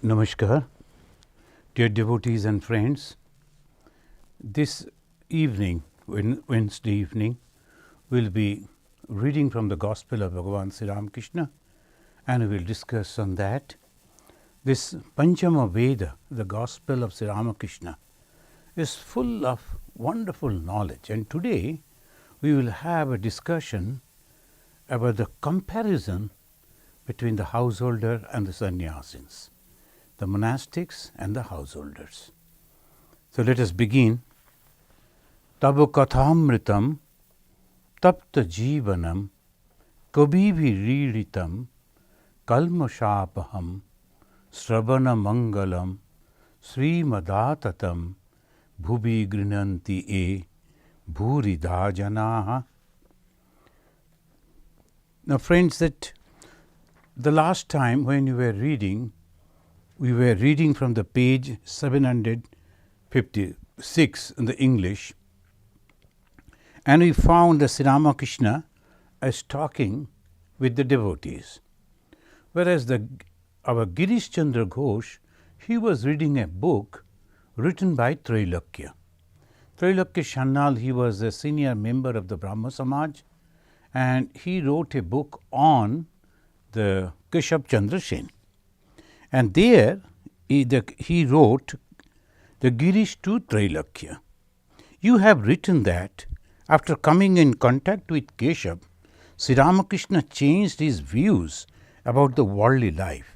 Namaskar, dear devotees and friends. This evening, Wednesday evening, we'll be reading from the Gospel of Bhagavan Sri Ramakrishna, and we will discuss on that. This Panchama Veda, the Gospel of Sri Ramakrishna, is full of wonderful knowledge, and today we will have a discussion about the comparison between the householder and the sannyasins, the monastics and the householders. So let us begin. Tabo kathamritam tapta jivanam kabibhi riritam kalmashapaham sravana mangalam srimadatatam bhubi grinanti e bhuridha janaha. Now friends, that the last time when we were reading from the page 756 in the English, and we found that Sri Ramakrishna as talking with the devotees, whereas our Girish Chandra Ghosh, he was reading a book written by Trailokya. Trailokya Shannal, he was a senior member of the Brahma Samaj, and he wrote a book on the Keshav Chandra Sen. And there he wrote the Girish to Trailokya. You have written that after coming in contact with Keshav, Sri Ramakrishna changed his views about the worldly life.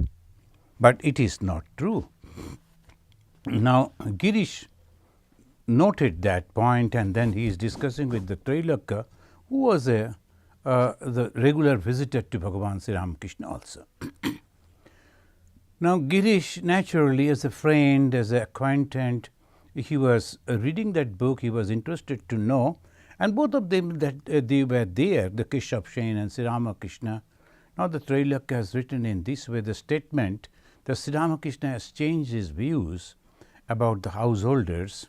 But it is not true. Now Girish noted that point, and then he is discussing with the Trailokya, who was the regular visitor to Bhagavan Sri Ramakrishna also. Now Girish, naturally, as a friend, as an acquaintance, he was reading that book, he was interested to know, and both of them that they were there, the Keshav Sen and Sri Ramakrishna. Now the Trailokya has written in this way the statement that Sri Ramakrishna has changed his views about the householders,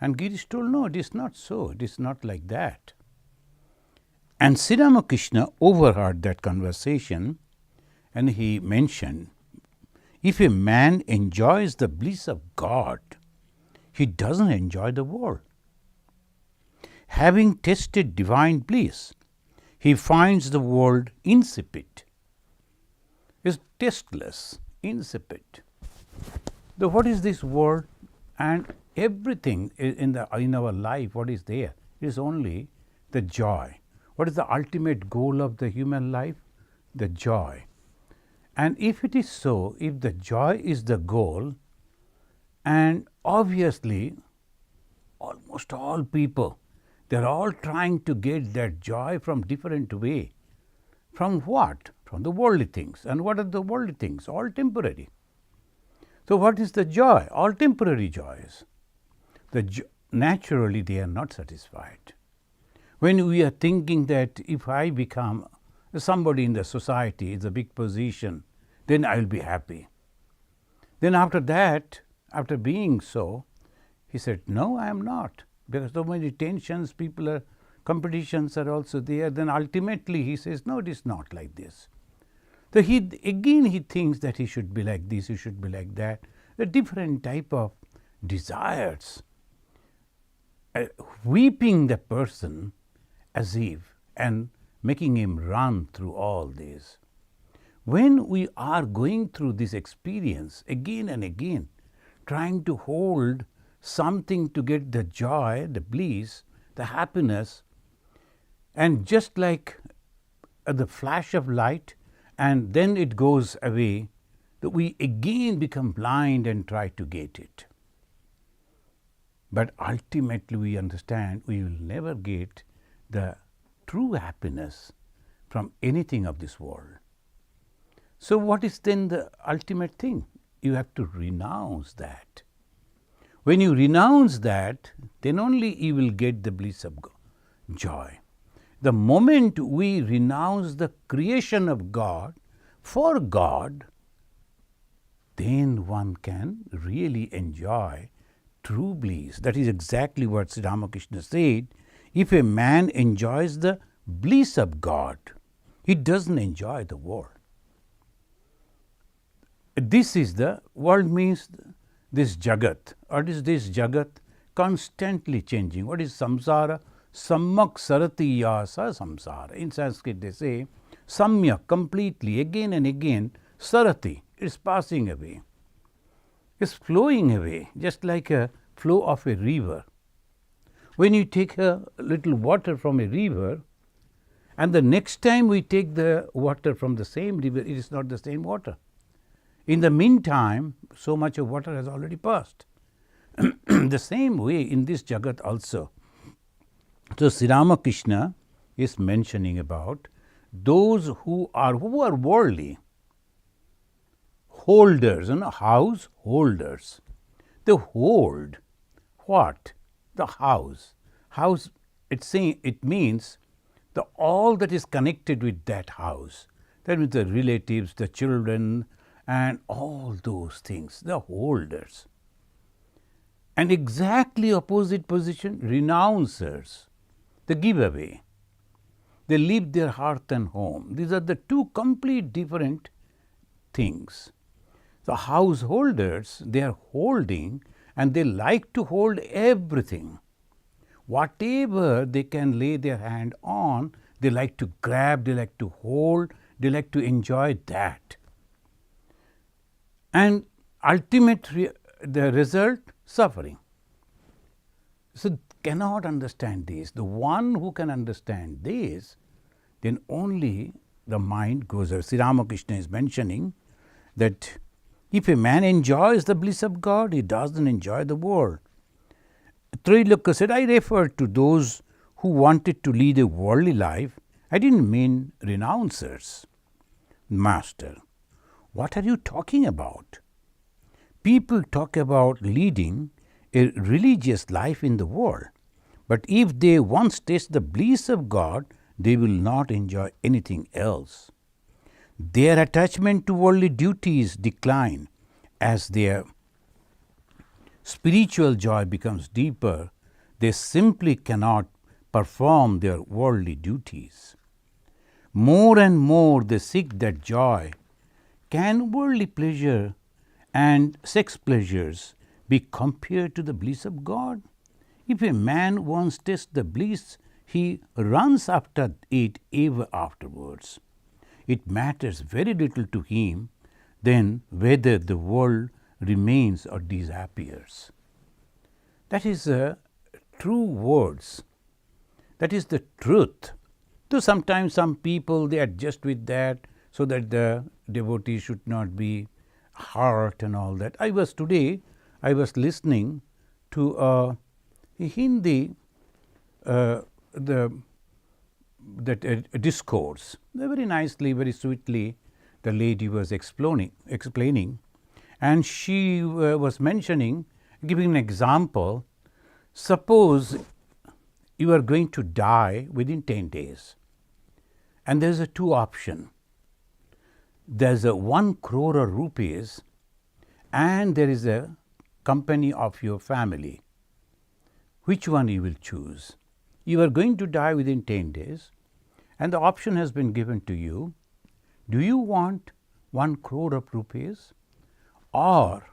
and Girish told, no, it is not so, it is not like that. And Sri Ramakrishna overheard that conversation, and he mentioned, if a man enjoys the bliss of God, he doesn't enjoy the world. Having tasted divine bliss, he finds the world insipid. It's tasteless, insipid. So what is this world? And everything in our life, what is there? It is only the joy. What is the ultimate goal of the human life? The joy. And if it is so, if the joy is the goal, and obviously almost all people, they are all trying to get that joy from different way. From what? From the worldly things. And what are the worldly things? All temporary. So what is the joy? All temporary joys. Naturally they are not satisfied. When we are thinking that if I become somebody in the society, it's a big position, then I will be happy. Then after that, after being so, he said, no, I am not, because so many tensions, competitions are also there. Then ultimately he says, no, it is not like this. So he thinks that he should be like this, he should be like that. A different type of desires, weeping the person as if, and making him run through all this. When we are going through this experience again and again, trying to hold something to get the joy, the bliss, the happiness, and just like the flash of light, and then it goes away, that we again become blind and try to get it. But ultimately we understand we will never get the true happiness from anything of this world. So what is then the ultimate thing? You have to renounce that. When you renounce that, then only you will get the bliss of joy. The moment we renounce the creation of God for God, then one can really enjoy true bliss. That is exactly what Sri Ramakrishna said. If a man enjoys the bliss of God, he doesn't enjoy the world. this is the world, means this jagat, or is this jagat constantly changing. What is samsara? Samyak sarati yasa samsara. In Sanskrit they say samyak, completely, again and again, sarati, it's passing away, it's flowing away, just like a flow of a river. When you take a little water from a river, and the next time we take the water from the same river, it is not the same water. In the meantime, so much of water has already passed. The same way in this jagat also. So Sri Ramakrishna is mentioning about those who are worldly, holders, householders. They hold what? The house. House, it means all that is connected with that house. That means the relatives, the children, and all those things, the holders. And exactly opposite position, renouncers, the giveaway. They leave their hearth and home. These are the two complete different things. The householders, they are holding, and they like to hold everything. Whatever they can lay their hand on, they like to grab, they like to hold, they like to enjoy that. And ultimately, the result, suffering. So, cannot understand this. The one who can understand this, then only the mind goes there. Sri Ramakrishna is mentioning that if a man enjoys the bliss of God, he doesn't enjoy the world. Trilokya said, I referred to those who wanted to lead a worldly life. I didn't mean renouncers. Master, what are you talking about? People talk about leading a religious life in the world, but if they once taste the bliss of God, they will not enjoy anything else. Their attachment to worldly duties decline as their spiritual joy becomes deeper. They simply cannot perform their worldly duties. More and more they seek that joy. Can worldly pleasure and sex pleasures be compared to the bliss of God? If a man once tastes the bliss, he runs after it ever afterwards. It matters very little to him then whether the world remains or disappears. That is true words. That is the truth. Though sometimes some people, they adjust with that so that the devotee should not be hurt and all that. I was listening to a Hindi discourse. Very nicely, very sweetly, the lady was explaining, and she was mentioning, giving an example. Suppose you are going to die within 10 days, and there is a two option. There is a 1 crore rupees, and there is a company of your family. Which one you will choose? You are going to die within 10 days, and the option has been given to you. Do you want 1 crore of rupees or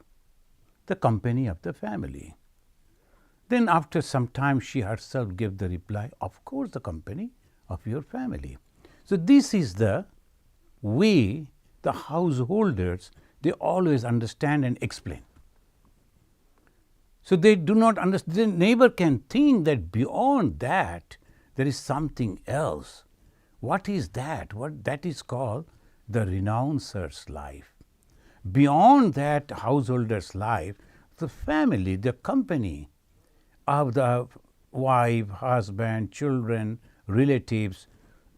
the company of the family? Then after some time she herself gave the reply, of course the company of your family. So this is the way the householders, they always understand and explain. So they do not understand, they never can think that beyond that there is something else. What is that? What that is called the renouncer's life. Beyond that householder's life, the family, the company of the wife, husband, children, relatives,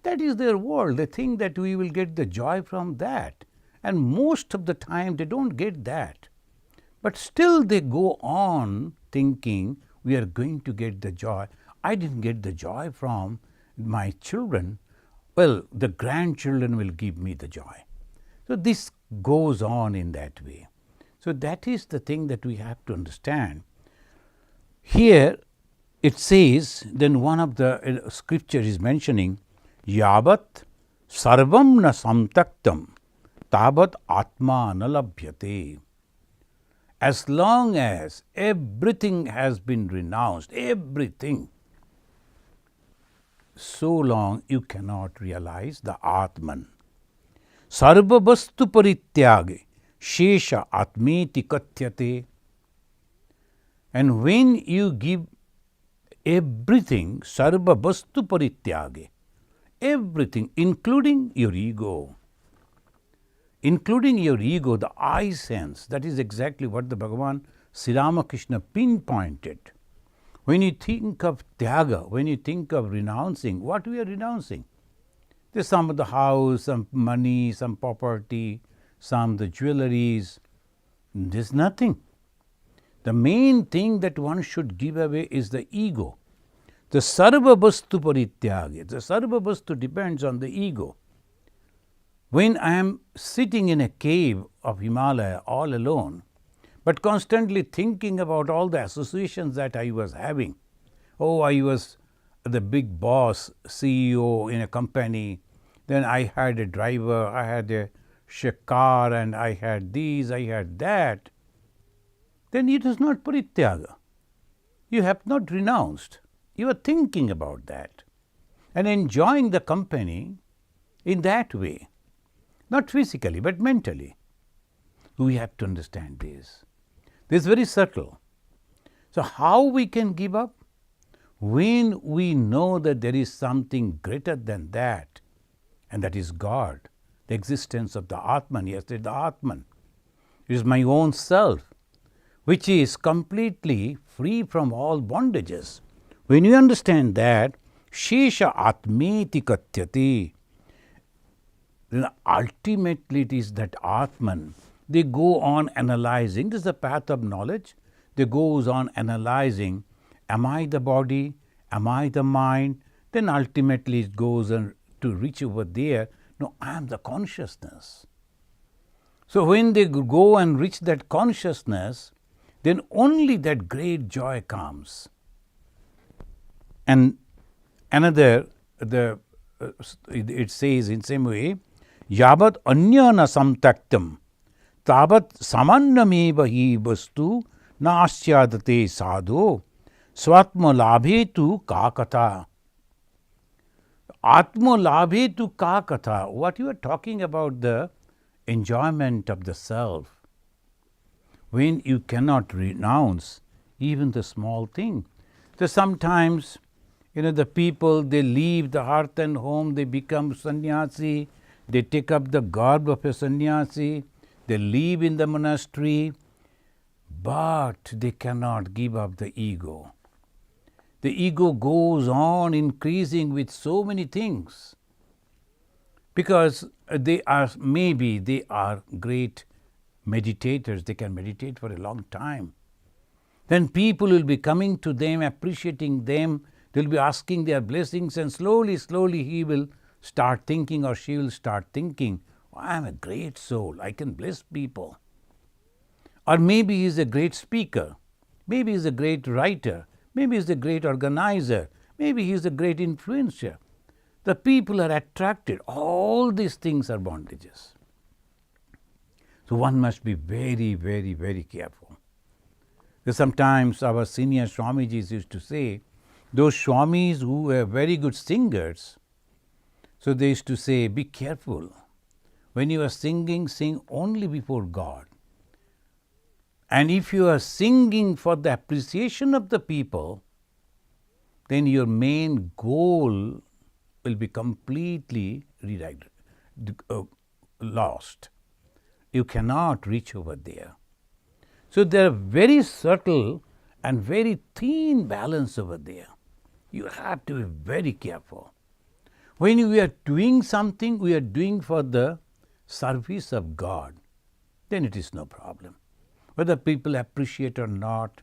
that is their world. They think that we will get the joy from that, and most of the time they don't get that. But still they go on thinking we are going to get the joy. I didn't get the joy from my children. Well, the grandchildren will give me the joy. So this goes on in that way. So that is the thing that we have to understand. Here it says, then one of the scripture is mentioning, Yavat sarvam na samtaktam tabat atma na labhyate. As long as everything has been renounced, everything, so long you cannot realize the Atman. Sarva vastu parityage shesha atmeti katyate. And when you give everything, sarva vastu parityage, everything, including your ego, the I sense, that is exactly what the Bhagavan Sri Ramakrishna pinpointed. When you think of tyaga, when you think of renouncing, what we are renouncing? There's some of the house, some money, some property, some of the jewelries. There's nothing. The main thing that one should give away is the ego. The sarva vastu parityage, the sarva vastu depends on the ego. When I am sitting in a cave of Himalaya all alone, but constantly thinking about all the associations that I was having. Oh, I was the big boss, CEO in a company. Then I had a driver, I had a car, and I had this, I had that. Then it is not parityaga. You have not renounced. You are thinking about that and enjoying the company in that way. Not physically, but mentally. We have to understand this. This is very subtle. So, how we can give up? When we know that there is something greater than that, and that is God, the existence of the Atman. Yes, the Atman. It is my own self, which is completely free from all bondages. When you understand that, shesha atmeti katyati, then ultimately it is that Atman. They go on analyzing, this is the path of knowledge, they goes on analyzing, am I the body, am I the mind? Then ultimately it goes on to reach over there, no, I am the consciousness. So when they go and reach that consciousness, then only that great joy comes. And another, it says in same way, yavat anyana samtaktam tavat samannameva hi vastu nasyadate sadho swatma labhe tu ka katha. Atma labhe tu ka katha. What you are talking about, the enjoyment of the self, when you cannot renounce even the small thing. So sometimes, the people, they leave the hearth and home, they become sannyasi, they take up the garb of a sannyasi, they live in the monastery, but they cannot give up the ego. The ego goes on increasing with so many things, because they are great meditators, they can meditate for a long time. Then people will be coming to them, appreciating them, they will be asking their blessings, and slowly he will start thinking, or she will start thinking, oh, I am a great soul, I can bless people. Or maybe he is a great speaker, maybe he is a great writer, maybe he is a great organizer, maybe he is a great influencer. The people are attracted. All these things are bondages. So one must be very, very, very careful. Because sometimes our senior Swamijis used to say, those Swamis who were very good singers, so they used to say, be careful. When you are singing, sing only before God. And if you are singing for the appreciation of the people, then your main goal will be completely lost. You cannot reach over there. So there are very subtle and very thin balance over there. You have to be very careful. When we are doing something, we are doing for the service of God, then it is no problem. Whether people appreciate or not,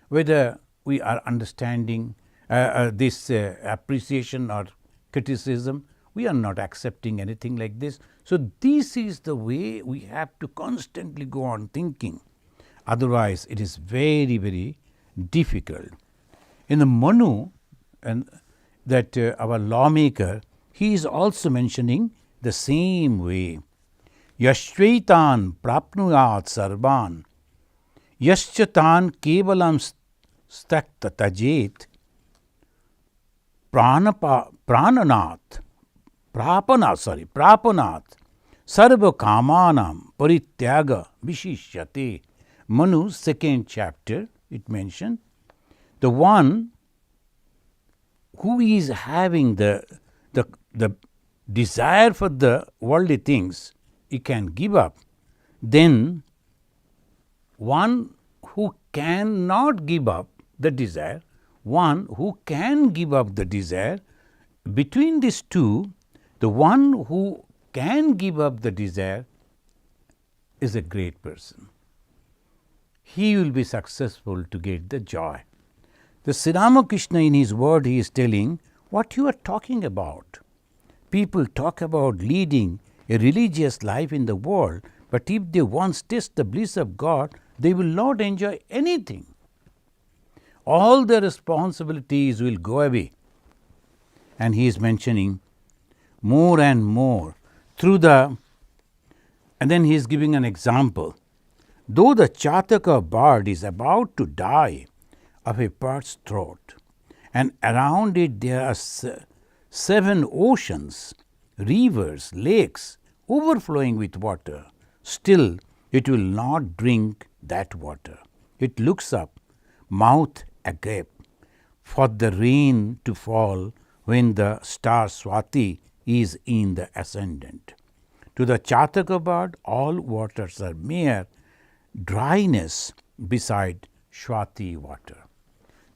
whether we are understanding this appreciation or criticism, we are not accepting anything like this. So this is the way we have to constantly go on thinking. Otherwise, it is very, very difficult. In the Manu, and our lawmaker, he is also mentioning the same way. Yashvaitan prapnuyat sarvan. Yaschatan kevalam stakta tajet. Prananath. Prapanath. Sarva kamanam parityaga vishishyate. Manu, second chapter, it mentioned, the one who is having the desire for the worldly things, he can give up. Then one who cannot give up the desire, one who can give up the desire, between these two, the one who can give up the desire is a great person. He will be successful to get the joy. The Sri Ramakrishna, in his word, he is telling what you are talking about. People talk about leading a religious life in the world, but if they once taste the bliss of God, they will not enjoy anything. All the responsibilities will go away. And he is mentioning more and more through the, and then he is giving an example. Though the Chataka bird is about to die of a bird's throat, and around it there are 7 oceans, rivers, lakes overflowing with water, still it will not drink that water. It looks up, mouth agape, for the rain to fall when the star Swati is in the ascendant. To the Chataka bird, all waters are mere dryness beside Swati water.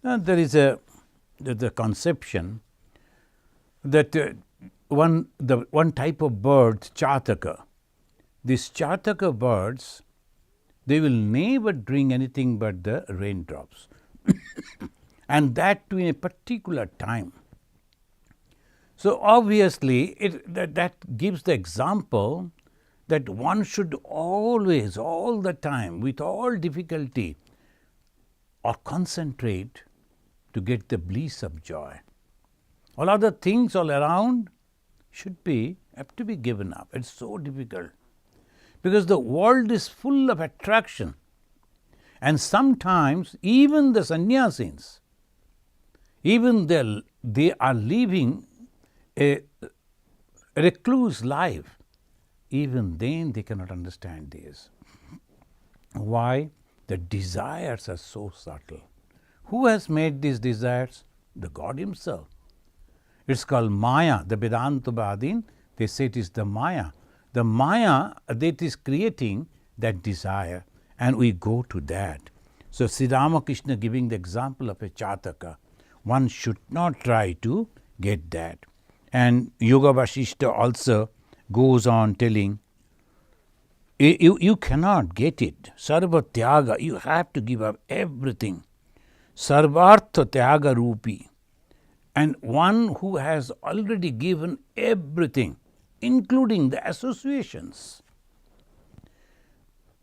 Now, there is the conception that one type of bird, Chataka, these Chataka birds, they will never drink anything but the raindrops and that too in a particular time. So obviously, that gives the example that one should always, all the time, with all difficulty, or concentrate to get the bliss of joy. All other things all around have to be given up. It's so difficult because the world is full of attraction, and sometimes even the sannyasis, even they are living a recluse life. Even then they cannot understand this. Why? The desires are so subtle. Who has made these desires? The God himself. It's called Maya. The Vedanta Vadin, they say it is the Maya. The Maya that is creating that desire, and we go to that. So Sri Ramakrishna giving the example of a Chataka, one should not try to get that. And Yoga Vasishta also goes on telling, you cannot get it. Sarva Tyaga, you have to give up everything. Sarvartha Tyaga Rupi. And one who has already given everything, including the associations.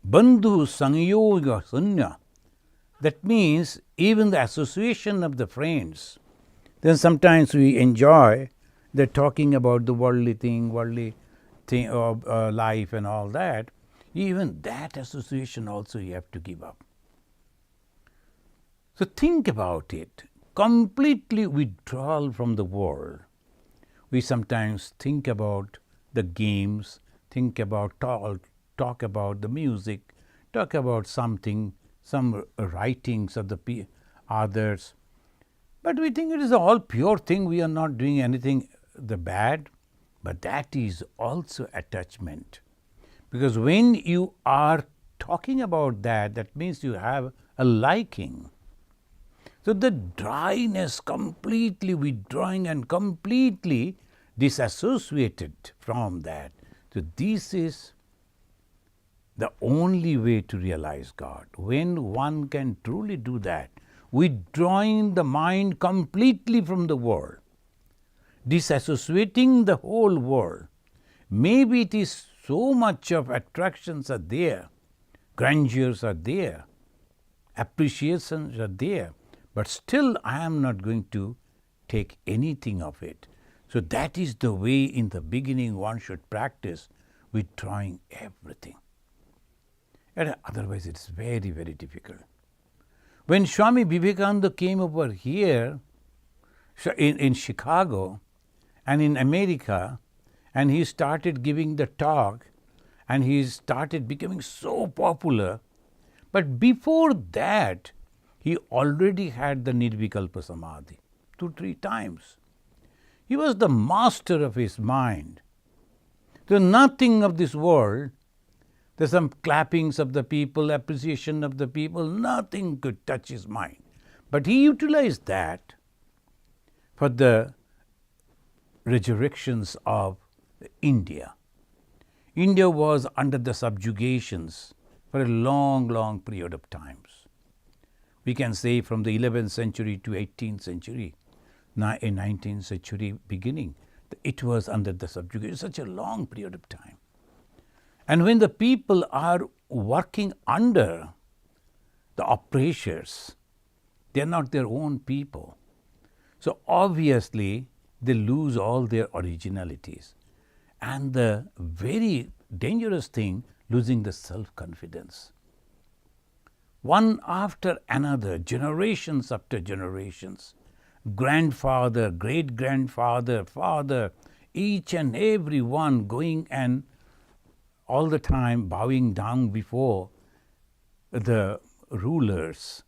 Bandhu Sangyoga Sunya. That means even the association of the friends. Then sometimes we enjoy the talking about the worldly thing of life and all that. Even that association also you have to give up. So think about it. Completely withdrawal from the world. We sometimes think about the games, think about talk about the music, talk about something, some writings of the others. But we think it is all pure thing. We are not doing anything the bad, but that is also attachment. Because when you are talking about that, that means you have a liking. So the dryness, completely withdrawing and completely disassociated from that. So this is the only way to realize God. When one can truly do that, withdrawing the mind completely from the world, disassociating the whole world. Maybe it is so much of attractions are there, grandeurs are there, appreciations are there, but still I am not going to take anything of it. So that is the way in the beginning one should practice withdrawing everything. And otherwise, it's very, very difficult. When Swami Vivekananda came over here in Chicago and in America, and he started giving the talk, and he started becoming so popular. But before that, he already had the Nirvikalpa Samadhi 2-3 times. He was the master of his mind. So nothing of this world, there's some clappings of the people, appreciation of the people, nothing could touch his mind. But he utilized that for the resurrections of India. India was under the subjugations for a long, long period of times. We can say from the 11th century to 18th century, in 19th century beginning, it was under the subjugation, such a long period of time. And when the people are working under the oppressors, they are not their own people. So obviously, they lose all their originalities. And the very dangerous thing, losing the self-confidence. One after another, generations after generations, grandfather, great-grandfather, father, each and every one going and all the time bowing down before the rulers.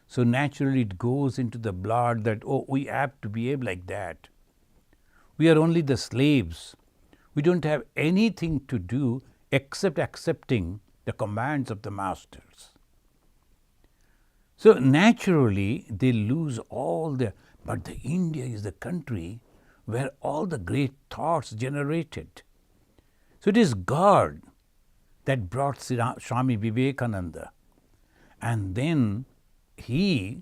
So naturally it goes into the blood that, oh, we have to behave like that. We are only the slaves. We don't have anything to do except accepting the commands of the masters. So naturally they lose all their, but the India is the country where all the great thoughts generated. So it is God that brought Swami Vivekananda, and then he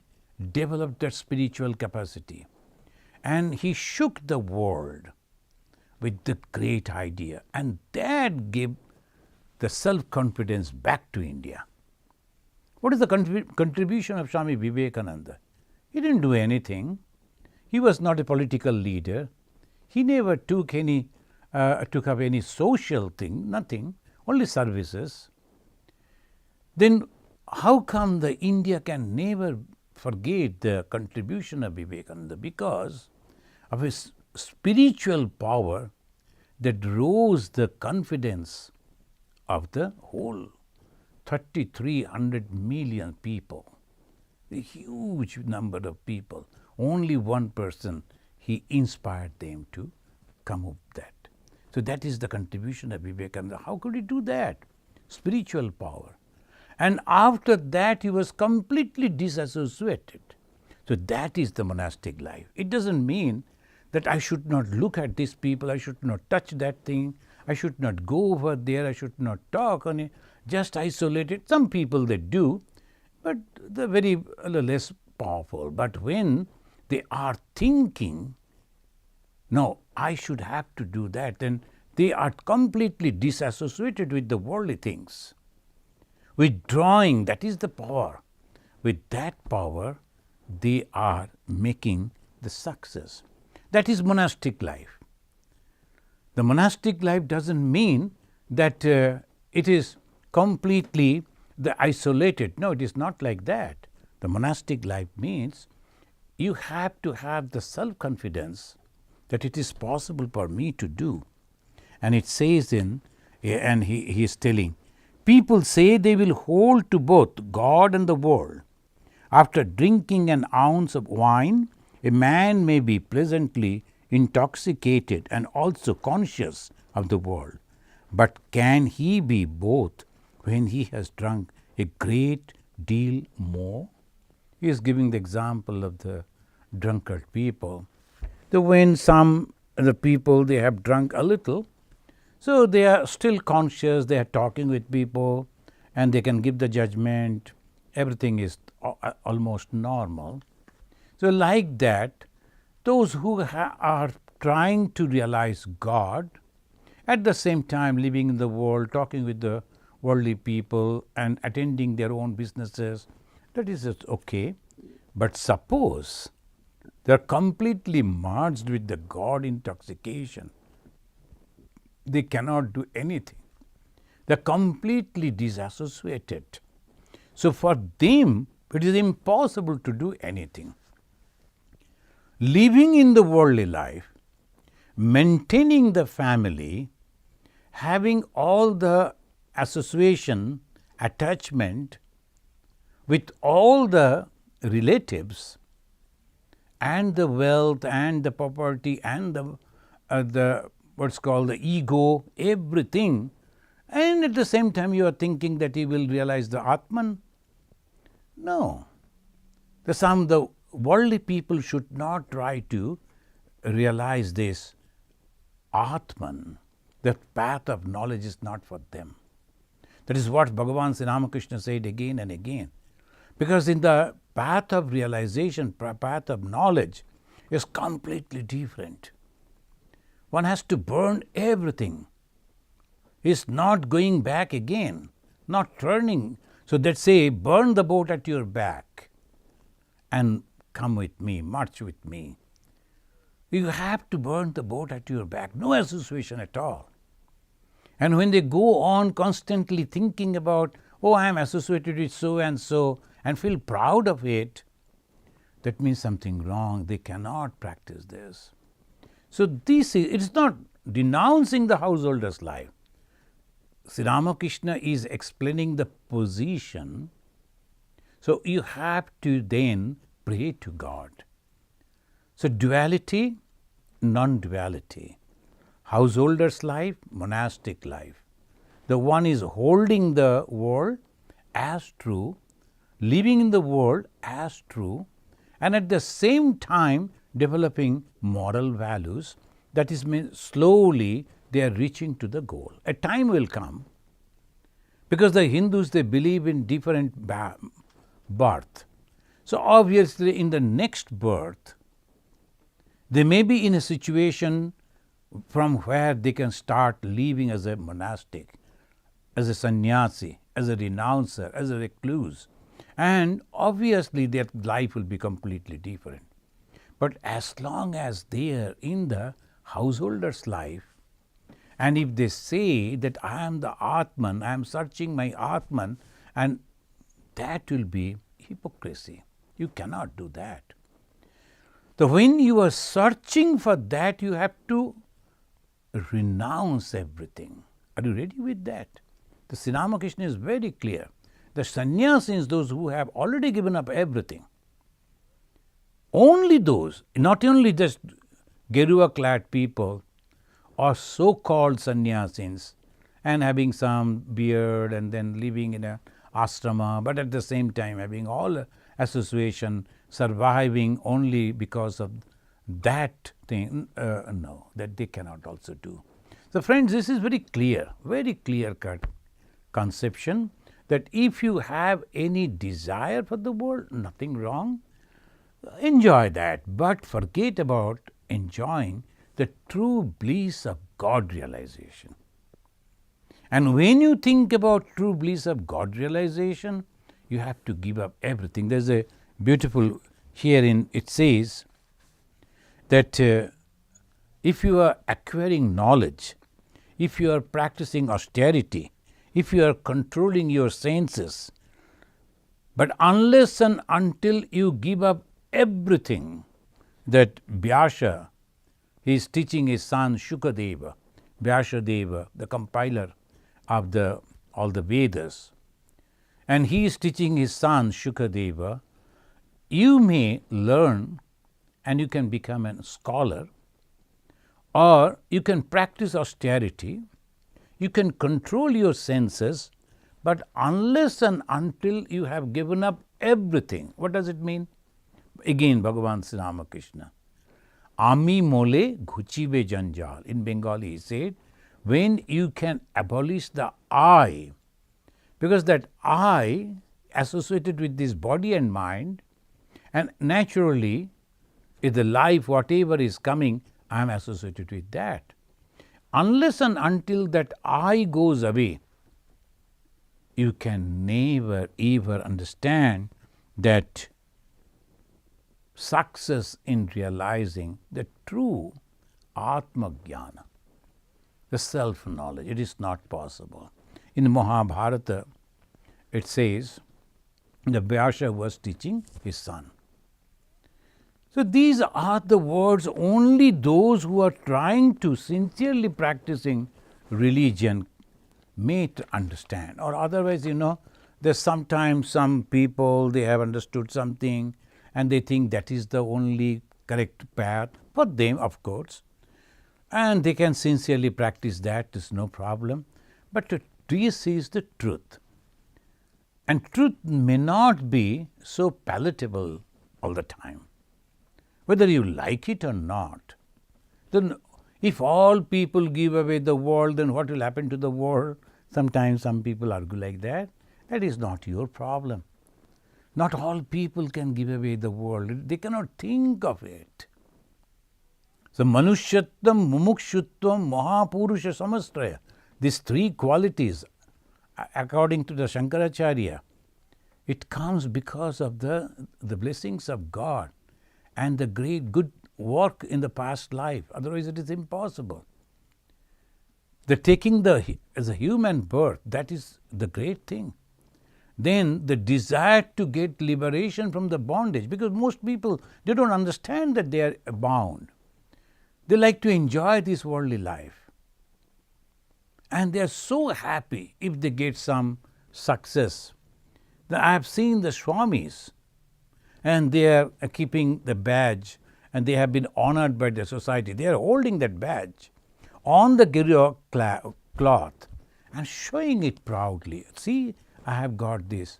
developed that spiritual capacity, and he shook the world with the great idea, and that gave the self-confidence back to India. What is the contribution of Swami Vivekananda? He didn't do anything. He was not a political leader. He never took up any social thing, nothing, only services. Then how come the India can never forget the contribution of Vivekananda? Because of his spiritual power that rose the confidence of the whole 3,300 million people, a huge number of people. Only one person, he inspired them to come up that. So that is the contribution of Vivekananda. How could he do that? Spiritual power. And after that, he was completely disassociated. So that is the monastic life. It doesn't mean that I should not look at these people, I should not touch that thing, I should not go over there, I should not talk on it, just isolated. Some people they do, but they're very less powerful. But when they are thinking, no, I should have to do that, then they are completely disassociated with the worldly things. Withdrawing, that is the power. With that power, they are making the success. That is monastic life. The monastic life doesn't mean that it is completely the isolated. No, it is not like that. The monastic life means you have to have the self-confidence that it is possible for me to do. And it says and he is telling, people say they will hold to both God and the world. After drinking an ounce of wine, a man may be pleasantly intoxicated and also conscious of the world. But can he be both when he has drunk a great deal more? He is giving the example of the drunkard people. So when some of the people, they have drunk a little, so they are still conscious, they are talking with people, and they can give the judgment. Everything is almost normal. So like that, those who are trying to realize God, at the same time living in the world, talking with the worldly people and attending their own businesses, that is okay. But suppose they are completely merged with the God intoxication, they cannot do anything. They're completely disassociated. So for them, it is impossible to do anything. Living in the worldly life, maintaining the family, having all the association, attachment with all the relatives and the wealth and the property and the what's called the ego, everything, and at the same time you are thinking that you will realize the Atman. No. The worldly people should not try to realize this Atman. The path of knowledge is not for them. That is what Bhagavan Sri Ramakrishna said again and again. Because in the path of realization, path of knowledge is completely different. One has to burn everything. It's not going back again, not turning. So they say, burn the boat at your back and come with me, march with me. You have to burn the boat at your back, no association at all. And when they go on constantly thinking about, oh, I am associated with so and so, and feel proud of it, that means something wrong. They cannot practice this. So it's not denouncing the householder's life. Sri Ramakrishna is explaining the position. So you have to then pray to God. So duality, non-duality. Householder's life, monastic life. The one is holding the world as true, living in the world as true, and at the same time developing moral values. That is, slowly they are reaching to the goal. A time will come, because the Hindus, they believe in different birth. So obviously in the next birth, they may be in a situation from where they can start living as a monastic, as a sannyasi, as a renouncer, as a recluse. And obviously their life will be completely different. But as long as they are in the householder's life, and if they say that I am the Atman, I am searching my Atman, and that will be hypocrisy. You cannot do that. So when you are searching for that, you have to renounce everything. Are you ready with that? The Sri Ramakrishna is very clear. The sannyasis, those who have already given up everything, only those, not only just Gerua-clad people or so-called sannyasis and having some beard and then living in a ashrama, but at the same time having all association, surviving only because of that thing, no, that they cannot also do. So friends, this is very clear-cut conception that if you have any desire for the world, nothing wrong, enjoy that, but forget about enjoying the true bliss of God realization. And when you think about true bliss of God realization, you have to give up everything. There's a beautiful, herein it says that if you are acquiring knowledge, if you are practicing austerity, if you are controlling your senses, but unless and until you give up everything, that Vyasa, he is teaching his son Shukadeva, Vyasadeva, the compiler of all the Vedas, and he is teaching his son Shukadeva, you may learn and you can become a scholar, or you can practice austerity, you can control your senses, but unless and until you have given up everything. What does it mean? Again, Bhagavan Sri Ramakrishna. Ami mole ghuchibe janjal. In Bengali he said, when you can abolish the I, because that I associated with this body and mind, and naturally, if the life, whatever is coming, I am associated with that. Unless and until that I goes away, you can never ever understand that success in realizing the true Atma Jnana, the self-knowledge. It is not possible. in Mahabharata, it says, the Vyasa was teaching his son. So these are the words only those who are trying to sincerely practicing religion may understand. Or otherwise, there's sometimes some people, they have understood something and they think that is the only correct path for them, of course. And they can sincerely practice that, there's no problem. But this is the truth. And truth may not be so palatable all the time, whether you like it or not. Then if all people give away the world, then what will happen to the world? Sometimes some people argue like that. That is not your problem. Not all people can give away the world. They cannot think of it. So Manushyattvam, Mumukshutvam, Mahapurusha Samastraya, these three qualities, according to the Shankaracharya, it comes because of the blessings of God and the great good work in the past life. Otherwise it is impossible. The taking as a human birth, that is the great thing. Then the desire to get liberation from the bondage, because most people, they don't understand that they are bound. They like to enjoy this worldly life. And they are so happy if they get some success. I have seen the Swamis, and they are keeping the badge, and they have been honored by the society. They are holding that badge on the Giriya cloth and showing it proudly. See, I have got this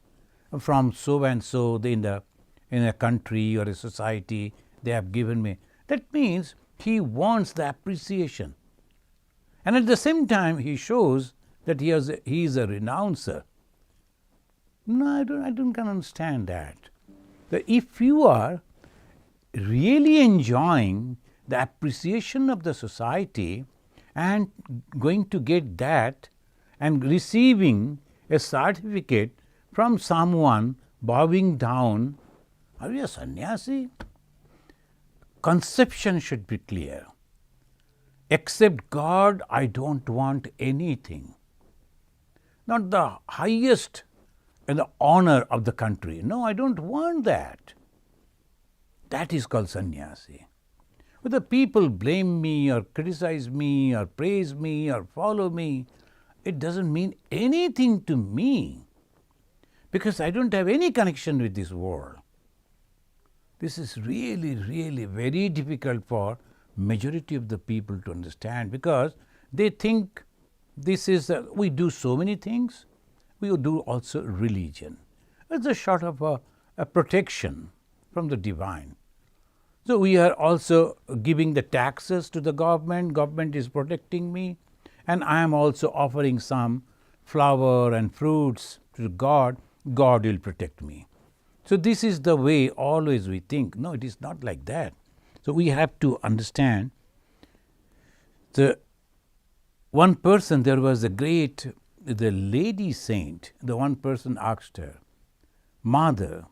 from so and so in a country or a society, they have given me. That means he wants the appreciation. And at the same time, he shows that he is a renouncer. No, I don't understand that. That if you are really enjoying the appreciation of the society and going to get that and receiving a certificate from someone bowing down, are you a sannyasi? Conception should be clear. Except God, I don't want anything. Not the highest and the honor of the country. No, I don't want that. That is called sannyasi. Whether people blame me or criticize me or praise me or follow me, it doesn't mean anything to me, because I don't have any connection with this world. This is really, really very difficult for majority of the people to understand, because they think this is, we do so many things, we do also religion. It's a sort of a protection from the divine. So we are also giving the taxes to the government is protecting me, and I am also offering some flower and fruits to God, God will protect me. So this is the way always we think. No, it is not like that. So we have to understand. The one person, there was the lady saint, the one person asked her, Mother,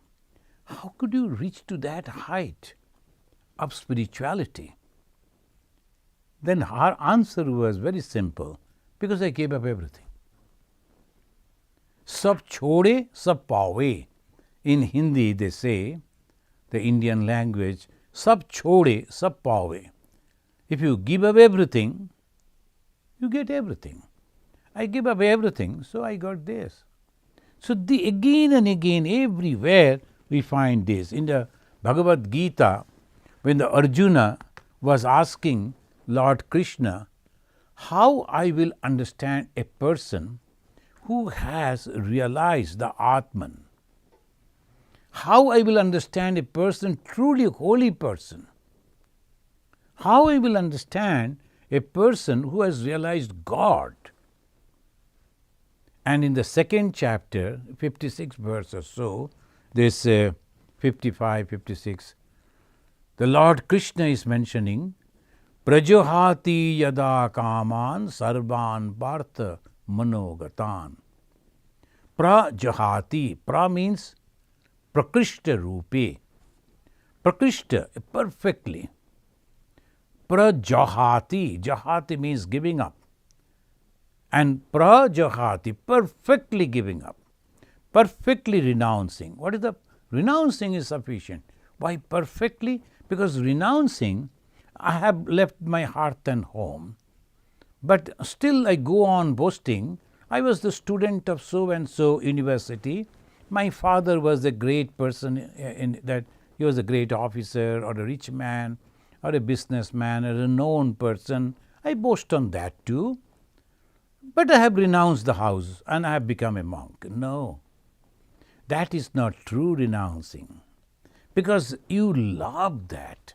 how could you reach to that height of spirituality? Then her answer was very simple, because I gave up everything. Sab chhode, sab paave. In Hindi they say, the Indian language, sab chhode, sab paave. If you give up everything, you get everything. I give up everything, so I got this. So again and again, everywhere we find this. In the Bhagavad Gita, when the Arjuna was asking Lord Krishna, how I will understand a person who has realized the Atman? How I will understand a person, truly holy person? How I will understand a person who has realized God? And in the second chapter, 56 verse or so, this 55, 56, the Lord Krishna is mentioning, Prajohati yada kaman sarvan partha manogatan. Prajohati, pra means prakrishta rupe. Prakrishta, perfectly. Prajohati, jahati means giving up. and prajahati, perfectly giving up, perfectly renouncing. What is the renouncing is sufficient. Why perfectly? Because renouncing, I have left my hearth and home, but still I go on boasting. I was the student of so and so university. My father was a great person in that he was a great officer or a rich man or a businessman, a renowned person. I boast on that too. But I have renounced the house and I have become a monk. No, that is not true renouncing, because you love that.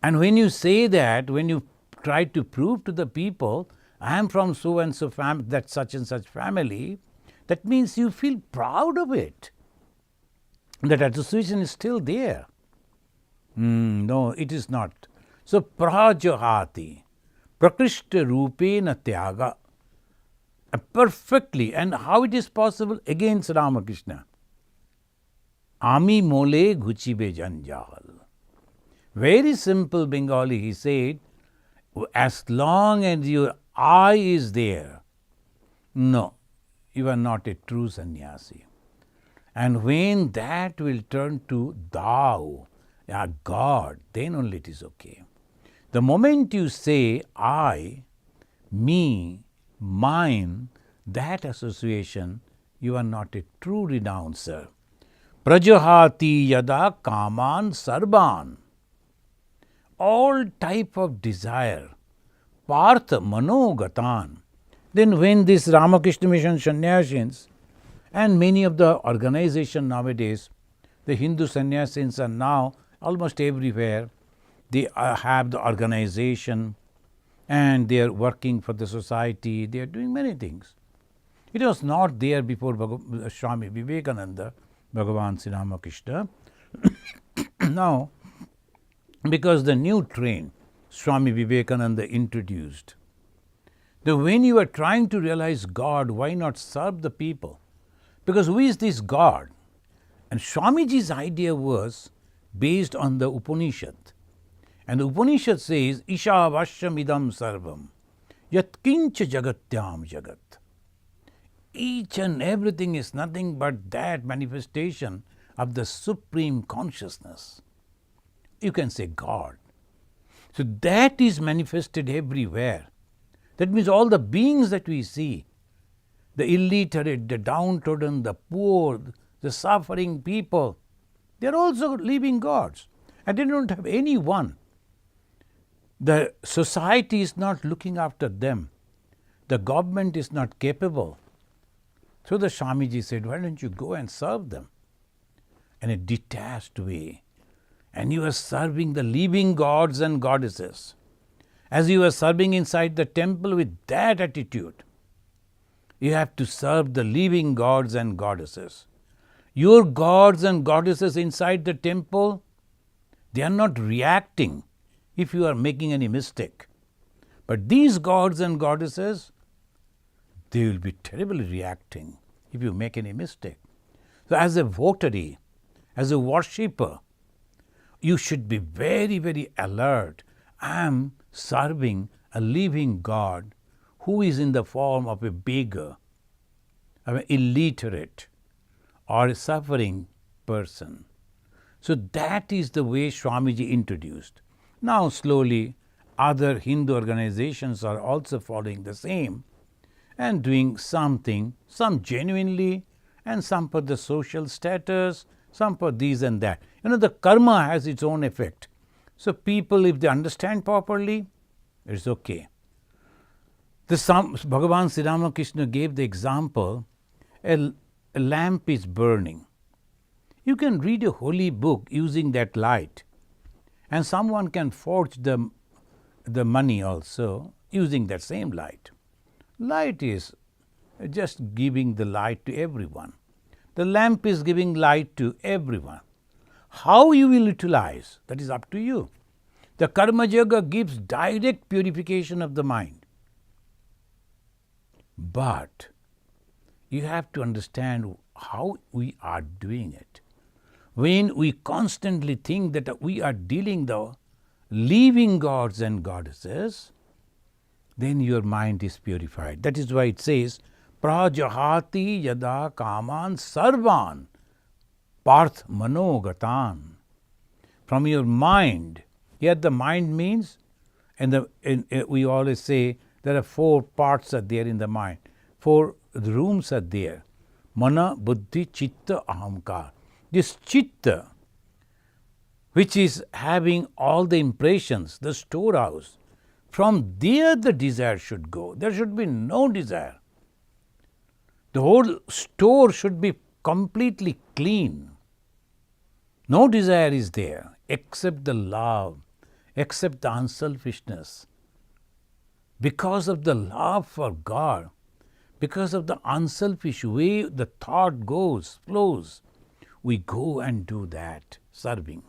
And when you say that, when you try to prove to the people, I am from so and so family, that such and such family, that means you feel proud of it. That association is still there. No, it is not. So, prajahati, prakrishta rupena tyaga, perfectly. And how it is possible? Against Ramakrishna. Ami mole ghuchibe janjal. Very simple Bengali, he said, as long as your I is there, no, you are not a true sannyasi. And when that will turn to thou, God, then only it is okay. The moment you say I, me, mine, that association, you are not a true renouncer. Prajahati yada kaman sarban. All type of desire, partha manogatan. Then when this Ramakrishna Mission sannyasins and many of the organizations nowadays, the Hindu sannyasins are now almost everywhere. They have the organization and they are working for the society. They are doing many things. It was not there before Swami Vivekananda, Bhagavan Sri Ramakrishna. Now, because the new train Swami Vivekananda introduced, that when you are trying to realize God, why not serve the people? Because who is this God? And Swamiji's idea was based on the Upanishad. And the Upanishad says, Isha vashyam idam sarvam, yat kincha jagatyam jagat. Each and everything is nothing but that manifestation of the supreme consciousness. You can say God. So that is manifested everywhere. That means all the beings that we see, the illiterate, the downtrodden, the poor, the suffering people, they are also living gods. And they don't have anyone. The society is not looking after them. The government is not capable. So the Swamiji said, why don't you go and serve them in a detached way? And you are serving the living gods and goddesses. As you are serving inside the temple with that attitude, you have to serve the living gods and goddesses. Your gods and goddesses inside the temple, they are not reacting if you are making any mistake. But these gods and goddesses, they will be terribly reacting if you make any mistake. So as a votary, as a worshipper, you should be very, very alert. I am serving a living God who is in the form of a beggar, of an illiterate, or a suffering person. So that is the way Swamiji introduced. Now slowly other Hindu organizations are also following the same and doing something, some genuinely and some for the social status, some for these and that. The karma has its own effect. So people, if they understand properly, it's okay. Bhagavan Sri Ramakrishna gave the example, a lamp is burning. You can read a holy book using that light, and someone can forge the money also using that same light. Light is just giving the light to everyone. The lamp is giving light to everyone. How you will utilize, that is up to you. The Karma Yoga gives direct purification of the mind. But you have to understand how we are doing it. When we constantly think that we are dealing the living gods and goddesses, then your mind is purified. That is why it says, prajahati yada kaman sarvan parth manogatan. From your mind. Here the mind means, we always say there are 4 parts are there in the mind. 4 rooms are there. Mana, buddhi, chitta, ahamkar. This chitta, which is having all the impressions, the storehouse, from there the desire should go. There should be no desire. The whole store should be completely clean. No desire is there except the love, except the unselfishness. Because of the love for God, because of the unselfish way the thought flows, we go and do that, serving.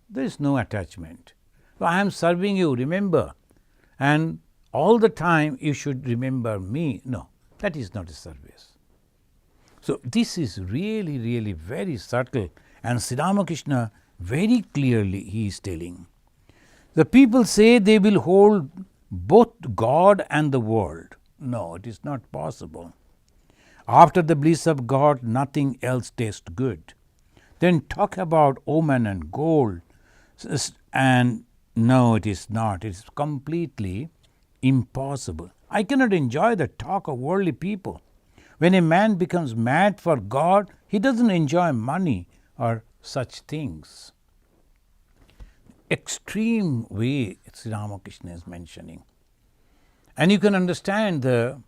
There is no attachment. So I am serving you, remember, and all the time you should remember me. No, that is not a service. So this is really, really very subtle, and Sri Ramakrishna very clearly he is telling. The people say they will hold both God and the world. No, it is not possible. After the bliss of God, nothing else tastes good. Then talk about omen and gold, and no, it is not. It is completely impossible. I cannot enjoy the talk of worldly people. When a man becomes mad for God, he doesn't enjoy money or such things. Extreme way Sri Ramakrishna is mentioning. And you can understand the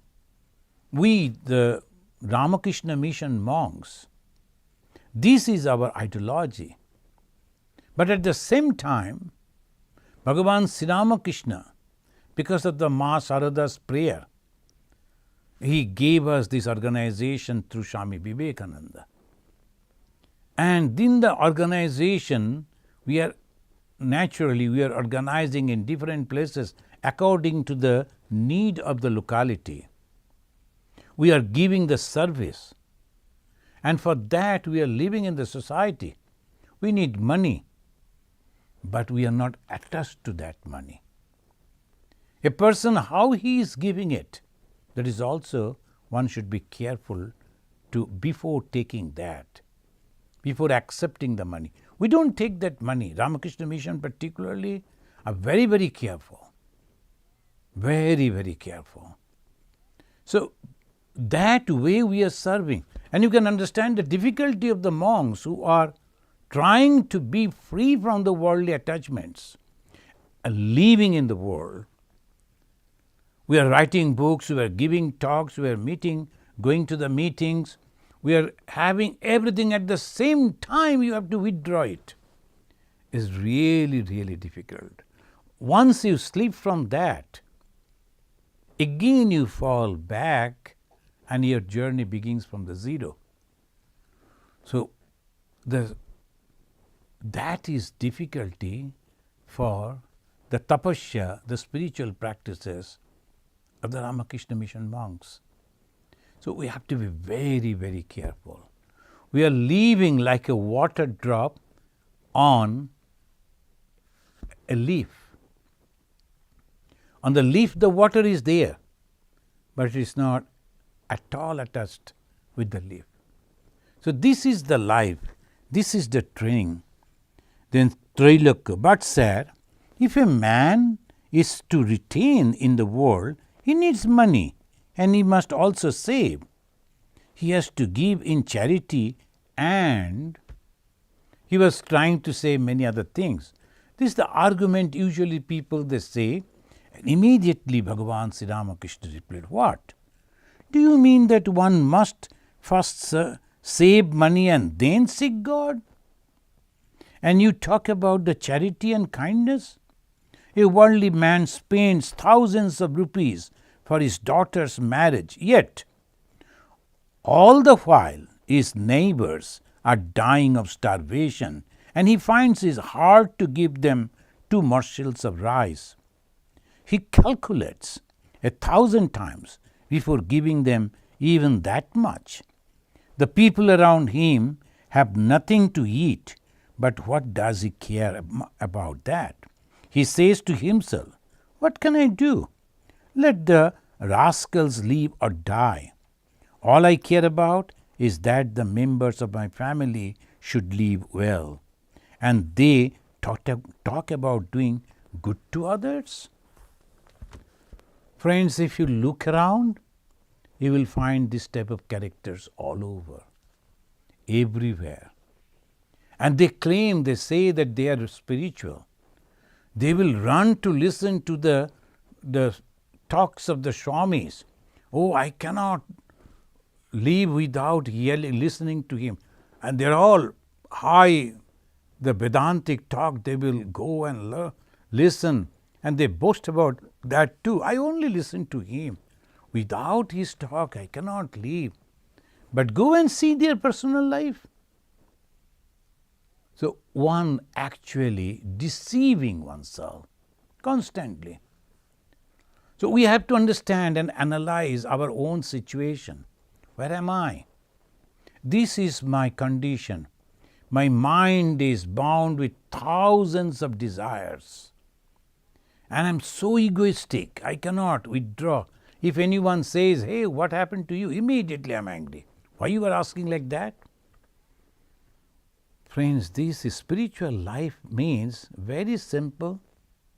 Ramakrishna mission monks, this is our ideology. But at the same time, Bhagavan Sri Ramakrishna, because of the Ma Sarada's prayer, he gave us this organization through Swami Vivekananda. And in the organization, we are organizing in different places according to the need of the locality. We are giving the service. And for that, we are living in the society. We need money, but we are not attached to that money. A person, how he is giving it, that is also one should be careful to before taking that, before accepting the money. We don't take that money. Ramakrishna Mission particularly are very, very careful. Very, very careful. So that way we are serving. And you can understand the difficulty of the monks who are trying to be free from the worldly attachments and living in the world. We are writing books, we are giving talks, we are meeting, going to the meetings. We are having everything at the same time, you have to withdraw it. It's really, really difficult. Once you slip from that, again you fall back and your journey begins from the zero. So that is difficulty for the tapasya, the spiritual practices of the Ramakrishna Mission monks. So we have to be very, very careful. We are living like a water drop on a leaf. On the leaf, the water is there, but it is not at all attached with the leaf. So this is the life, this is the training. Then Trailokya Bhatt said, if a man is to retain in the world, he needs money and he must also save. He has to give in charity, and he was trying to say many other things. This is the argument usually people they say, and immediately Bhagavan Sri Ramakrishna replied, what? Do you mean that one must first save money and then seek God? And you talk about the charity and kindness? A worldly man spends thousands of rupees for his daughter's marriage, yet all the while his neighbors are dying of starvation, and he finds it hard to give them 2 morsels of rice. He calculates 1,000 times before giving them even that much. The people around him have nothing to eat, but what does he care about that? He says to himself, what can I do? Let the rascals live or die. All I care about is that the members of my family should live well, and they talk about doing good to others. Friends, if you look around, you will find this type of characters all over, everywhere. And they say that they are spiritual. They will run to listen to the talks of the Swamis. Oh, I cannot live without listening to him. And they're all high, the Vedantic talk, they will go and listen. And they boast about that too. I only listen to him. Without his talk, I cannot live. But go and see their personal life. So one actually deceiving oneself constantly. So we have to understand and analyze our own situation. Where am I? This is my condition. My mind is bound with thousands of desires. And I'm so egoistic, I cannot withdraw. If anyone says, hey, what happened to you? Immediately I'm angry. Why you are asking like that? Friends, this spiritual life means very simple,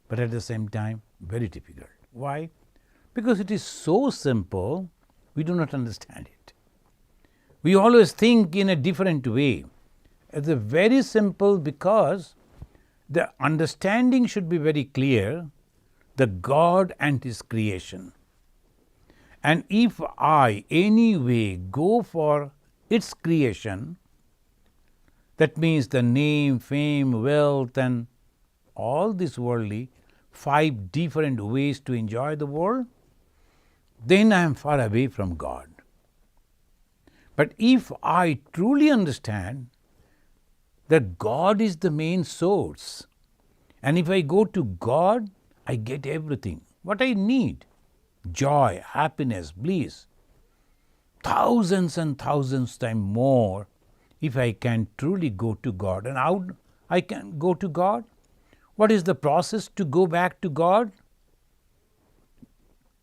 but at the same time very difficult. Why? Because it is so simple, we do not understand it. We always think in a different way. It's very simple because the understanding should be very clear, the God and His creation. And if I anyway go for its creation, that means the name, fame, wealth and all this worldly, 5 different ways to enjoy the world, then I am far away from God. But if I truly understand that God is the main source, and if I go to God, I get everything, what I need, joy, happiness, bliss, thousands and thousands times more if I can truly go to God. And how I can go to God? What is the process to go back to God?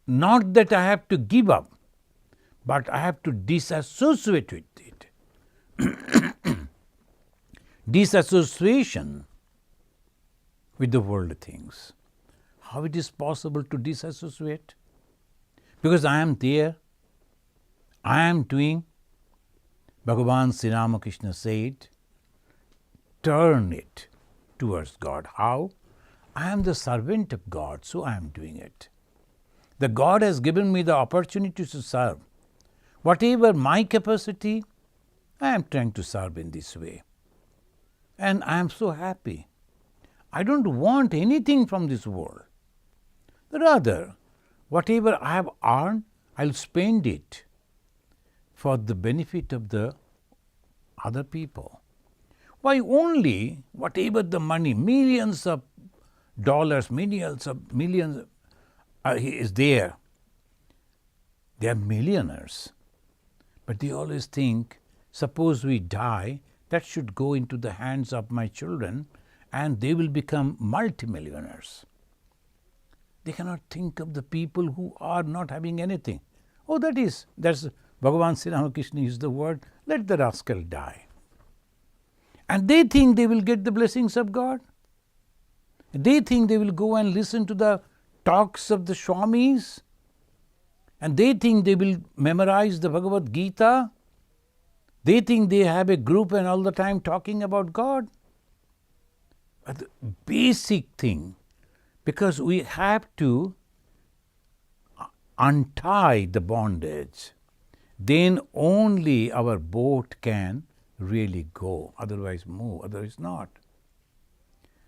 Not that I have to give up, but I have to disassociate with it. Disassociation with the world things. How it is possible to disassociate? Because I am there, I am doing. Bhagavan Sri Ramakrishna said, turn it towards God. How? I am the servant of God, so I am doing it. The God has given me the opportunity to serve. Whatever my capacity, I am trying to serve in this way. And I am so happy. I don't want anything from this world. Rather, whatever I have earned, I will spend it for the benefit of the other people. Why only whatever the money, millions of dollars, millions is there. They are millionaires. But they always think, suppose we die, that should go into the hands of my children and they will become multimillionaires. They cannot think of the people who are not having anything. Oh, that's Bhagavan Sri Ramakrishna used the word, let the rascal die. And they think they will get the blessings of God. They think they will go and listen to the talks of the Swamis. And they think they will memorize the Bhagavad Gita. They think they have a group and all the time talking about God. But the basic thing, because we have to untie the bondage, then only our boat can really go, otherwise move, otherwise not.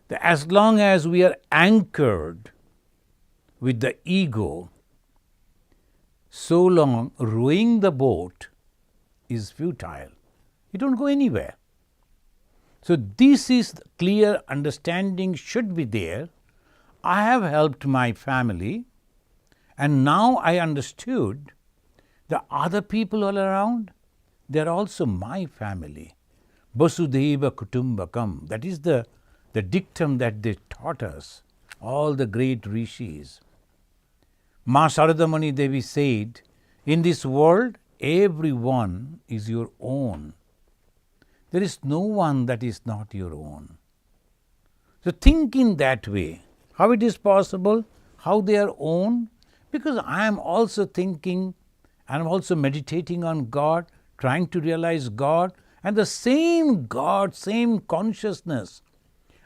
As long as we are anchored with the ego, so long rowing the boat is futile. You don't go anywhere. So this is clear understanding should be there. I have helped my family and now I understood the other people all around, they are also my family. Vasudhaiva Kutumbakam, that is the dictum that they taught us, all the great rishis. Ma Sharadamani Devi said, in this world, everyone is your own. There is no one that is not your own. So think in that way. How it is possible? How they are own? Because I am also thinking, I am also meditating on God, trying to realize God, and the same God, same consciousness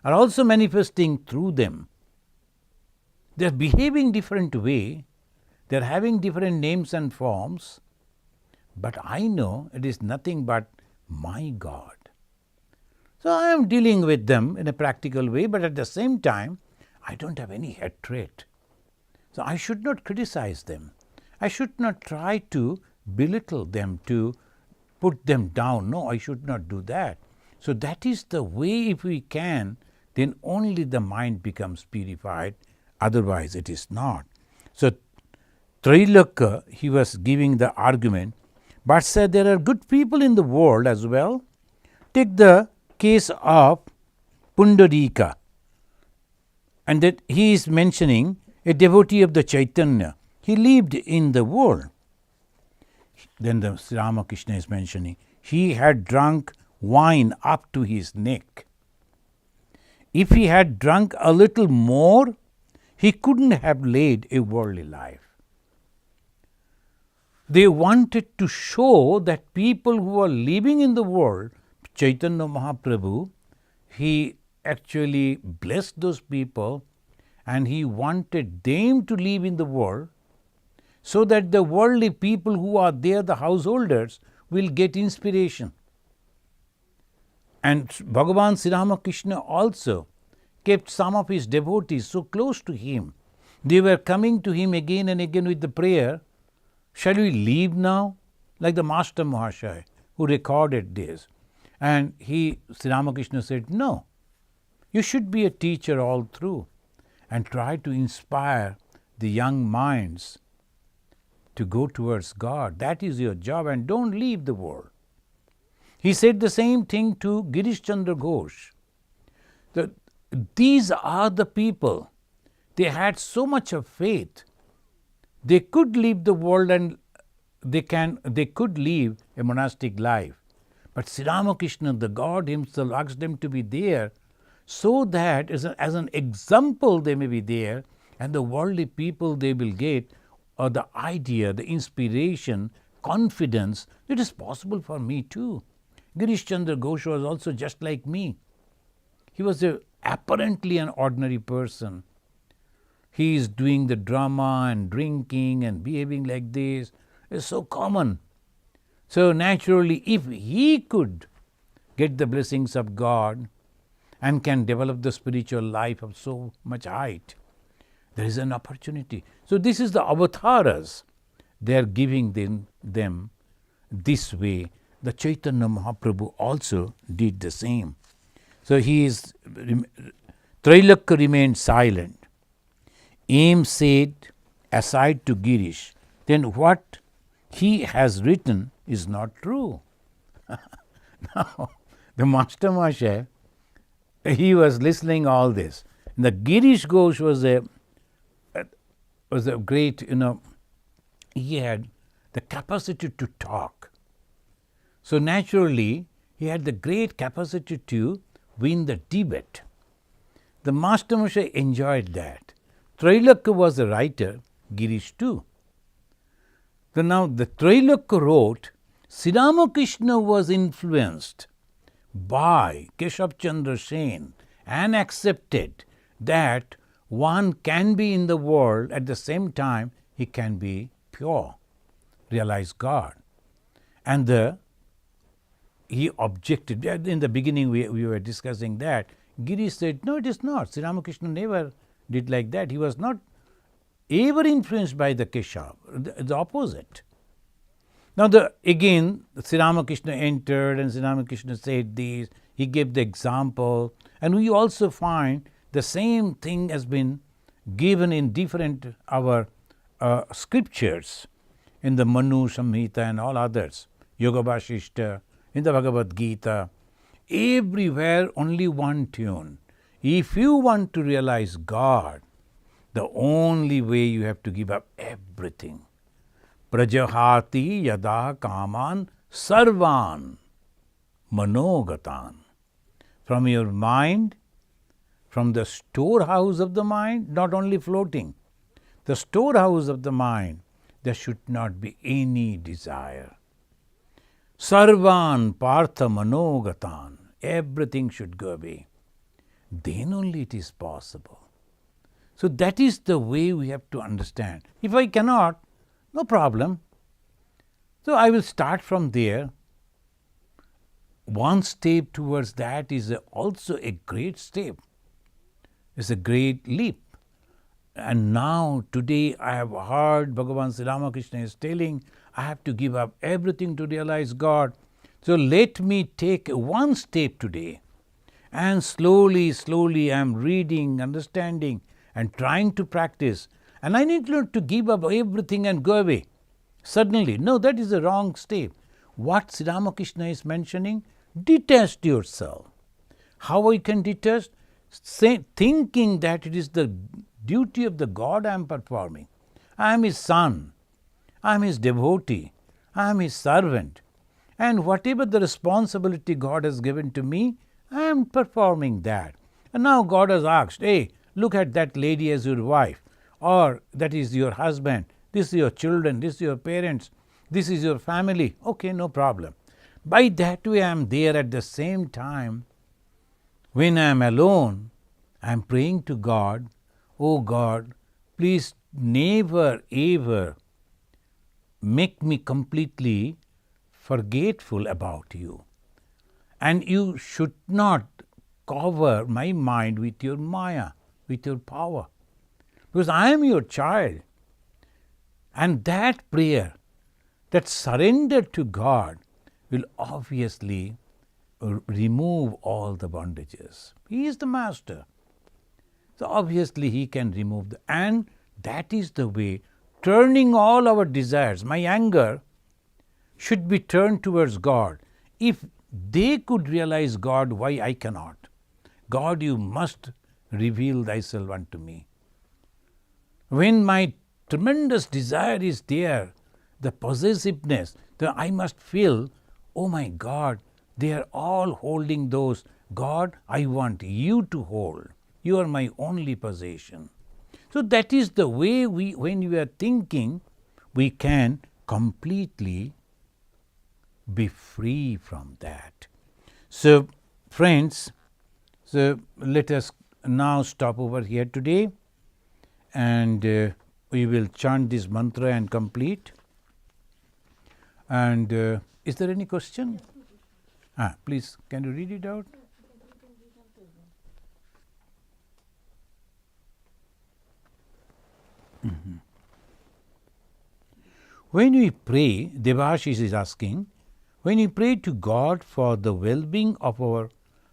are also manifesting through them. They are behaving different way, they are having different names and forms, but I know it is nothing but my God. So I am dealing with them in a practical way, but at the same time, I don't have any hatred. So I should not criticize them. I should not try to belittle them, to put them down. No, I should not do that. So that is the way, if we can, then only the mind becomes purified, otherwise it is not. So Trailokya, he was giving the argument, but said there are good people in the world as well. Take the case of Pundarika, and that he is mentioning a devotee of the Chaitanya. He lived in the world. Then the Ramakrishna is mentioning, he had drunk wine up to his neck. If he had drunk a little more, he couldn't have led a worldly life. They wanted to show that people who are living in the world, Chaitanya Mahaprabhu, he actually blessed those people and he wanted them to live in the world so that the worldly people who are there, the householders, will get inspiration. And Bhagavan Sri Ramakrishna also kept some of his devotees so close to him. They were coming to him again and again with the prayer, shall we leave now? Like the Master Mahashaya who recorded this. And Sri Ramakrishna said, no, you should be a teacher all through and try to inspire the young minds to go towards God. That is your job, and don't leave the world. He said the same thing to Girish Chandra Ghosh. That these are the people, they had so much of faith. They could leave the world and they could live a monastic life. But Sri Ramakrishna, the God himself, asked them to be there so that as an example they may be there, and the worldly people they will get the idea, the inspiration, confidence, it is possible for me too. Girish Chandra Ghosh was also just like me. He was apparently an ordinary person. He is doing the drama and drinking and behaving like this. It's so common. So naturally, if he could get the blessings of God and can develop the spiritual life of so much height, there is an opportunity. So this is the avatars. They are giving them this way. The Chaitanya Mahaprabhu also did the same. So Trailokya remained silent. Aim said, aside to Girish, then what he has written is not true. Now, the Master Mahashaya, he was listening all this. And the Girish Ghosh was a great, he had the capacity to talk. So naturally, he had the great capacity to win the debate. The Master Mahashaya enjoyed that. Trailokya was a writer, Girish too. So now the Trailokya wrote, Sri Ramakrishna was influenced by Keshav Chandra Sen and accepted that one can be in the world at the same time he can be pure, realize God. And he objected. In the beginning we were discussing that. Girish said, no, it is not. Sri Ramakrishna never did like that. He was not ever influenced by the Keshav, the opposite. Now again Sri Ramakrishna entered and Sri Ramakrishna said this, he gave the example, and we also find the same thing has been given in different our scriptures, in the Manu Samhita and all others, Yoga Vasishta, in the Bhagavad Gita, everywhere only one tune. If you want to realize God, The only way you have to give up everything. Prajahati yada kaman sarvan manogatan. From your mind, from the storehouse of the mind, not only floating, the storehouse of the mind, there should not be any desire. Sarvan partha manogatan. Everything should go away. Then only it is possible. So that is the way we have to understand. If I cannot, no problem. So I will start from there. One step towards that is also a great step. It's a great leap. And now, today, I have heard Bhagavan Sri Ramakrishna is telling, I have to give up everything to realize God. So let me take one step today. And slowly, slowly, I am reading, understanding, and trying to practice. And I need not to give up everything and go away suddenly. No, that is the wrong step. What Sri Ramakrishna is mentioning, detach yourself. How I can detach? Thinking that it is the duty of the God I am performing. I am His son. I am His devotee. I am His servant. And whatever the responsibility God has given to me, I am performing that. And now God has asked, hey, look at that lady as your wife, or that is your husband, this is your children, this is your parents, this is your family. Okay, no problem. By that way, I am there at the same time. When I am alone, I am praying to God, oh God, please never ever make me completely forgetful about you. And you should not cover my mind with your maya, with your power. Because I am your child. And that prayer, that surrender to God, will obviously remove all the bondages. He is the master. So obviously He can remove and that is the way, turning all our desires. My anger should be turned towards God. If they could realize God, why I cannot? God, you must reveal thyself unto me. When my tremendous desire is there, the possessiveness, I must feel, oh my God, they are all holding those. God, I want you to hold. You are my only possession. So that is the way when we are thinking, we can completely be free from that. So friends, so let us now stop over here today, and we will chant this mantra and complete. And is there any question? Please, can you read it out? Mm-hmm. When we pray, Devashish is asking, when we pray to God for the well-being of our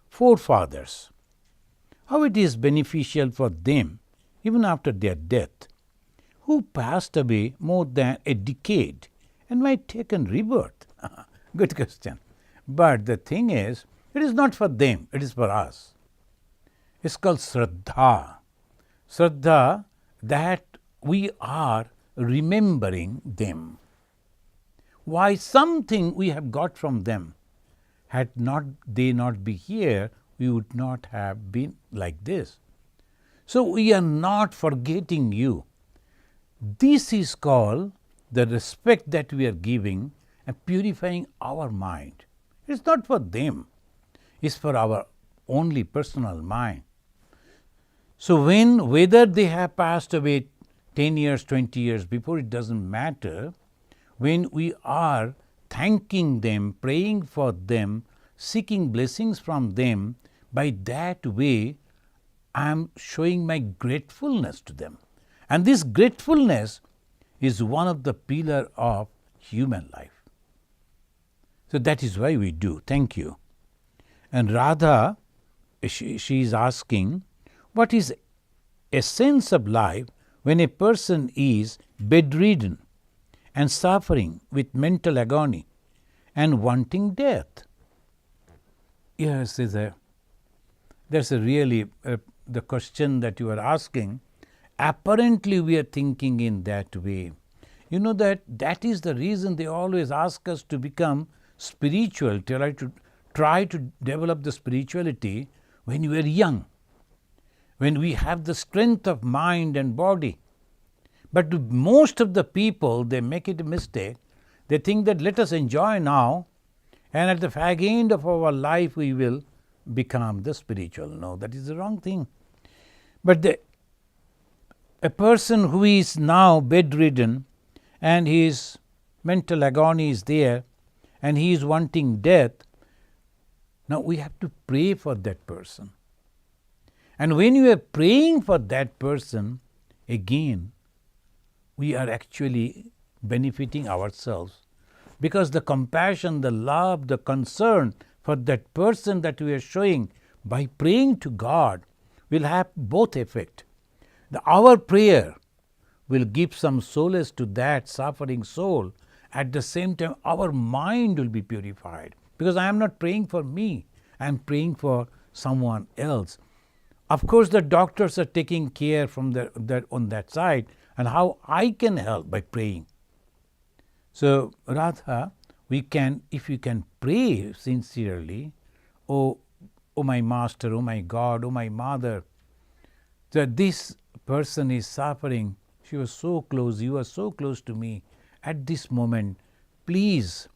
forefathers, how it is beneficial for them even after their death, who passed away more than a decade and might take a rebirth? Good question. But the thing is, it is not for them, it is for us. It's called Shraddha. Shraddha, that we are remembering them. Why? Something we have got from them. Had they not be here, we would not have been like this. So we are not forgetting you. This is called the respect that we are giving and purifying our mind. It's not for them. It's for our only personal mind. So whether they have passed away 10 years, 20 years before, it doesn't matter. When we are thanking them, praying for them, seeking blessings from them, by that way I am showing my gratefulness to them. And this gratefulness is one of the pillars of human life. So that is why we do. Thank you. And Radha, she is asking, what is a sense of life when a person is bedridden and suffering with mental agony and wanting death? Yes, that's a really the question that you are asking, apparently we are thinking in that way. You know that is the reason they always ask us to become spiritual, try to develop the spirituality when you are young, when we have the strength of mind and body. But to most of the people, they make it a mistake. They think that let us enjoy now, and at the fag end of our life we will become the spiritual. No, that is the wrong thing. But a person who is now bedridden and his mental agony is there and he is wanting death, now we have to pray for that person. And when you are praying for that person, again, we are actually benefiting ourselves, because the compassion, the love, the concern for that person that we are showing by praying to God will have both effect. Our prayer will give some solace to that suffering soul. At the same time, our mind will be purified, because I am not praying for me, I am praying for someone else. Of course, the doctors are taking care from on that side, and how I can help by praying. So, Radha, if we can pray sincerely, oh my Master, oh my God, oh my Mother, that this person is suffering, she was so close, you are so close to me at this moment, please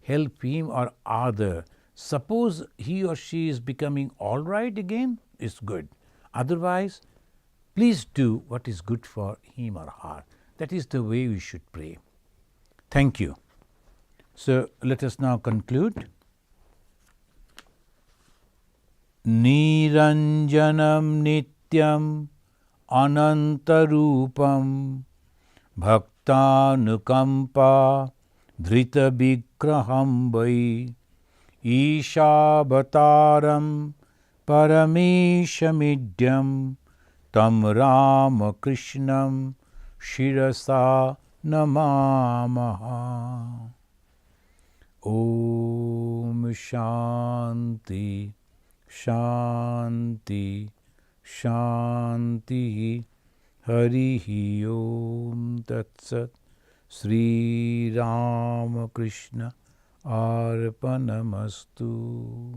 help him or other. Suppose he or she is becoming all right again, it's good. Otherwise, please do what is good for him or her. That is the way we should pray. Thank you. So let us now conclude. Niranjanam nityam anantarupam bhaktanukampa dhrita vigraham vai Ishabhataram parameshamidyam tam Ramakrishnam shirasa namamaha. Om Shanti Shanti Shanti Harihi Om Tat Sat. Sri Ramakrishna Arpanamastu.